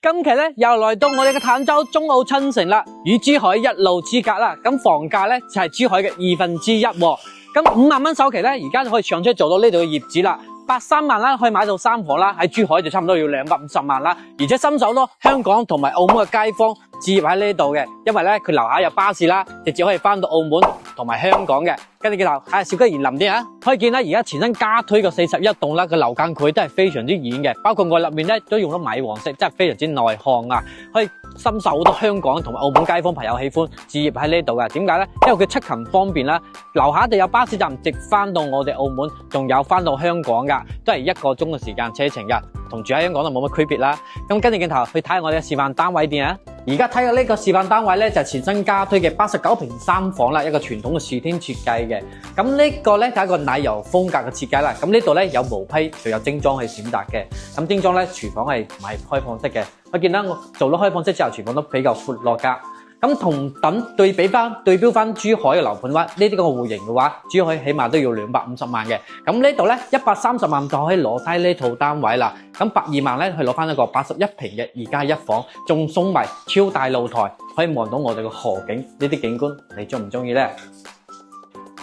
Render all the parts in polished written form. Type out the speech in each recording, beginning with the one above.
今期咧又來到我哋嘅坦洲中澳親城啦，與珠海一路之隔啦。咁房價咧就係珠海嘅1/2喎。咁5萬蚊首期咧，而家就可以上車做到呢度嘅業主啦。83萬啦，可以買到3房啦。喺珠海就差唔多要250萬啦。而且深受多香港同埋澳門嘅街坊置業喺呢度嘅，因為咧佢樓下有巴士啦，直接可以翻到澳門同埋香港嘅。跟住睇下小吉園林啲啊，可以見啦，而家前身加推嘅41棟啦，個樓間距都係非常之遠嘅，包括外立面咧都用咗米黃色，真係非常之內巷啊，可以深受好多香港同埋澳門街坊朋友喜歡置業喺呢度嘅。點解咧？因為佢出勤方便啦，樓下就有巴士站直翻到我哋澳門，仲有翻到香港噶，都係1個鐘嘅時間車程噶，同住喺香港就冇乜區別啦。咁跟住鏡頭去睇下我哋嘅示範單位點啊！而家睇嘅呢個示範單位咧，就係前身加推嘅89平3房啦，一個傳統嘅樹天設計嘅。咁呢個咧就係一個奶油風格嘅設計啦。咁呢度咧有毛坯，仲有精裝去選擇嘅。咁精裝咧廚房係唔係開放式嘅？我見到我做咗開放式之後，廚房都比較闊落噶。咁同等對標翻珠海嘅樓盤話，呢啲個戶型嘅話，珠海起碼都要250萬嘅。咁呢度咧130萬就可以攞低呢套單位啦。咁120萬咧去攞翻一個81平嘅2+1房，仲送埋超大露台，可以望到我哋嘅河景，呢啲景觀你中唔中意咧？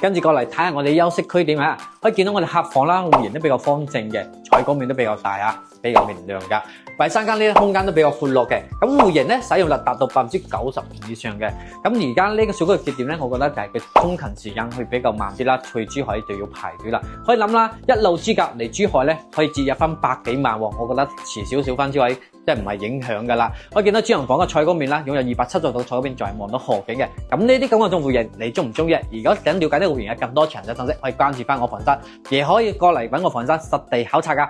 跟住過嚟睇下我哋休息區點啊，可以見到我哋客房啦，戶型都比較方正嘅，採光面都比較大啊，比較明亮噶。衞生間呢啲空間都比較闊落嘅，咁戶型咧使用率達到95%以上嘅。咁而家呢個小區嘅缺點咧，我覺得就係佢通勤時間會比較慢啲啦，去珠海就要排隊啦。可以諗啦，一路之隔嚟珠海咧，可以節約翻100幾萬喎，我覺得遲少少翻珠海即係唔係影響噶啦。可以見到主人房嘅採光面啦，擁有270度採光面，仲係望到河景嘅。咁呢啲咁嘅戶型你中唔中意？如果想了解呢個戶型有更多詳細信息，可以關注翻我房室，亦可以過嚟揾我房室實地考察噶。